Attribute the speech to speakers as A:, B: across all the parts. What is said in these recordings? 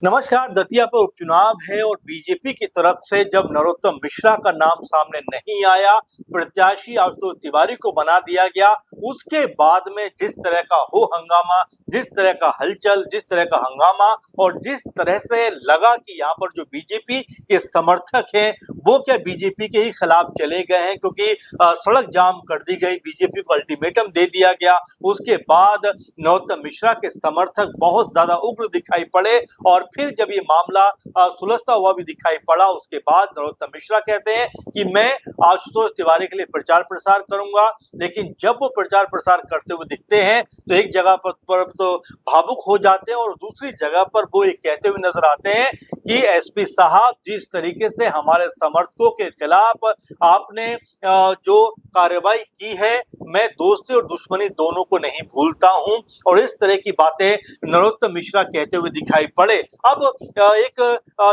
A: नमस्कार। दतिया पर उपचुनाव है और बीजेपी की तरफ से जब नरोत्तम मिश्रा का नाम सामने नहीं आया, प्रत्याशी आशुतोष तिवारी को बना दिया गया, उसके बाद में जिस तरह का हो हंगामा, जिस तरह का हलचल, जिस तरह का हंगामा और जिस तरह से लगा कि यहाँ पर जो बीजेपी के समर्थक हैं वो क्या बीजेपी के ही खिलाफ चले गए हैं, क्योंकि सड़क जाम कर दी गई, बीजेपी को अल्टीमेटम दे दिया गया। उसके बाद नरोत्तम मिश्रा के समर्थक बहुत ज्यादा उग्र दिखाई पड़े और फिर जब ये मामला सुलझता हुआ भी दिखाई पड़ा, उसके बाद नरोत्तम मिश्रा कहते हैं कि मैं आशुतोष तिवारी के लिए प्रचार प्रसार करूंगा। लेकिन जब वो प्रचार प्रसार करते हुए दिखते हैं तो एक जगह पर तो भावुक हो जाते हैं और दूसरी जगह पर वो ये कहते हुए नजर आते हैं कि एसपी साहब, जिस तरीके से हमारे समर्थकों के खिलाफ आपने जो कार्रवाई की है, मैं दोस्ती और दुश्मनी दोनों को नहीं भूलता हूं। और इस तरह की बातें नरोत्तम मिश्रा कहते हुए दिखाई पड़े। अब एक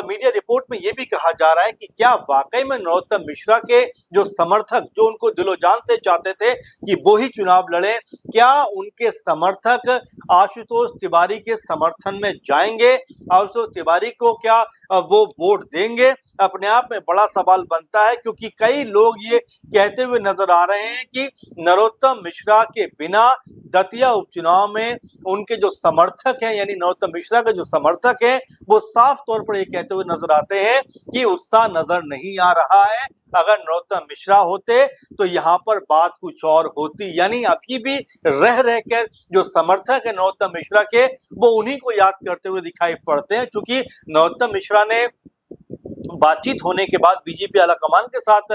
A: मीडिया रिपोर्ट में यह भी कहा जा रहा है कि क्या वाकई में नरोत्तम मिश्रा के जो समर्थक, जो उनको दिलो जान से चाहते थे कि वो ही चुनाव लड़े, क्या उनके समर्थक आशुतोष तिवारी के समर्थन में जाएंगे? आशुतोष तिवारी को क्या वो वोट देंगे? अपने आप में बड़ा सवाल बनता है, क्योंकि कई लोग ये कहते हुए नजर आ रहे हैं कि नरोत्तम मिश्रा के बिना दतिया उपचुनाव में उनके जो समर्थक हैं, यानी नरोत्तम मिश्रा के जो समर्थक हैं, वो साफ तौर पर ये कहते हुए नजर आते हैं कि उत्साह नजर नहीं आ रहा है। अगर नरोत्तम मिश्रा होते तो यहाँ पर बात कुछ और होती, यानी अभी भी रह रहकर जो समर्थक है नरोत्तम मिश्रा के, वो उन्हीं को याद करते हुए दिखाई पड़ते हैं। क्योंकि नरोत्तम मिश्रा ने बातचीत होने के बाद, बीजेपी आलाकमान के साथ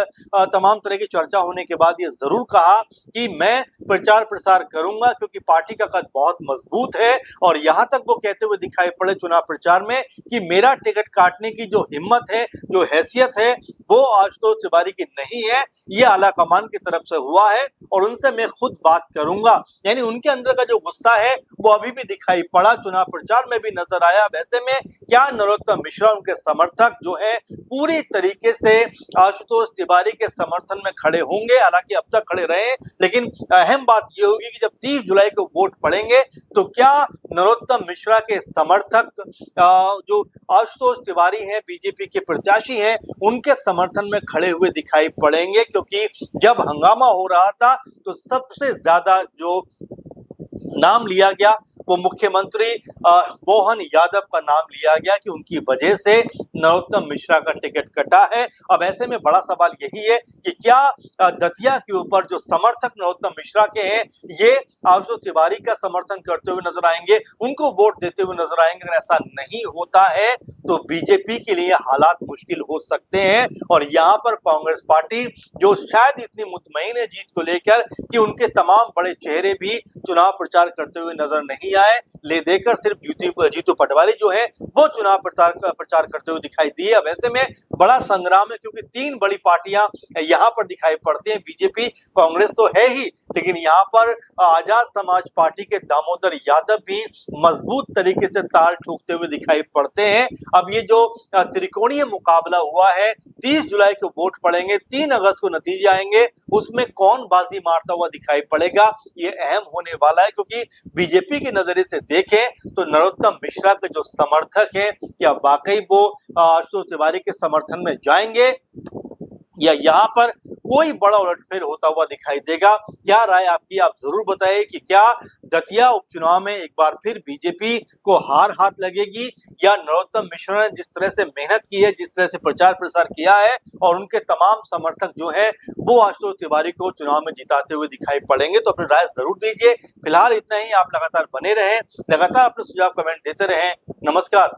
A: तमाम तरह की चर्चा होने के बाद ये जरूर कहा कि मैं प्रचार प्रसार करूंगा, क्योंकि पार्टी का कद बहुत मजबूत है। और यहां तक वो कहते हुए दिखाई पड़े चुनाव प्रचार में कि मेरा टिकट काटने की जो हिम्मत है, जो हैसियत है, वो आशुतोष तिवारी की नहीं है, ये आलाकमान की तरफ से हुआ है और उनसे मैं खुद बात करूंगा। यानी उनके अंदर का जो गुस्सा है वो अभी भी दिखाई पड़ा, चुनाव प्रचार में भी नजर आया। वैसे में क्या नरोत्तम मिश्रा, उनके समर्थक जो है, पूरी तरीके से आशुतोष तिवारी के समर्थन में खड़े होंगे? हालांकि अब तक खड़े रहे, लेकिन अहम बात यह होगी कि जब 30 जुलाई को वोट पड़ेंगे तो क्या नरोत्तम मिश्रा के समर्थक जो आशुतोष तिवारी हैं, बीजेपी के प्रत्याशी हैं, उनके समर्थन में खड़े हुए दिखाई पड़ेंगे? क्योंकि जब हंगामा हो रहा था तो सबसे ज्यादा जो नाम लिया गया वो मुख्यमंत्री मोहन यादव का नाम लिया गया कि उनकी वजह से नरोत्तम मिश्रा का टिकट कटा है। अब ऐसे में बड़ा सवाल यही है कि क्या दतिया के ऊपर जो समर्थक नरोत्तम मिश्रा के हैं, ये आशुतोष तिवारी का समर्थन करते हुए नजर आएंगे, उनको वोट देते हुए नजर आएंगे? अगर ऐसा नहीं होता है तो बीजेपी के लिए हालात मुश्किल हो सकते हैं। और यहाँ पर कांग्रेस पार्टी, जो शायद इतनी मुतमईन है जीत को लेकर कि उनके तमाम बड़े चेहरे भी चुनाव प्रचार करते हुए नजर नहीं आए, ले देकर सिर्फ जीतू पटवारी जो है वो चुनाव प्रचार करते हुए दिखाई दिए। अब ऐसे में बड़ा संग्राम है, क्योंकि तीन बड़ी पार्टियां यहाँ पर दिखाई पड़ती हैं। बीजेपी, कांग्रेस तो है ही, लेकिन यहाँ पर आजाद समाज पार्टी के दामोदर यादव भी मजबूत तरीके से ताल ठोकते हुए दिखाई पड़ते हैं। अब ये जो त्रिकोणीय मुकाबला हुआ है, 30 जुलाई को वोट पड़ेंगे, 3 अगस्त को नतीजे आएंगे, उसमें कौन बाजी मारता हुआ दिखाई पड़ेगा, ये अहम होने वाला है। क्योंकि बीजेपी के नजरिए से देखें तो नरोत्तम मिश्रा के जो समर्थक हैं, क्या वाकई वो आशुतोष तिवारी के समर्थन में जाएंगे या यहाँ पर कोई बड़ा उलटफेर होता हुआ दिखाई देगा? क्या राय आपकी, आप जरूर बताइए कि क्या दतिया उपचुनाव में एक बार फिर बीजेपी को हार हाथ लगेगी, या नरोत्तम मिश्रा ने जिस तरह से मेहनत की है, जिस तरह से प्रचार प्रसार किया है, और उनके तमाम समर्थक जो हैं वो आशुतोष तिवारी को चुनाव में जिताते हुए दिखाई पड़ेंगे? तो अपनी राय जरूर दीजिए। फिलहाल इतना ही। आप लगातार बने रहें, लगातार अपने सुझाव कमेंट देते रहें। नमस्कार।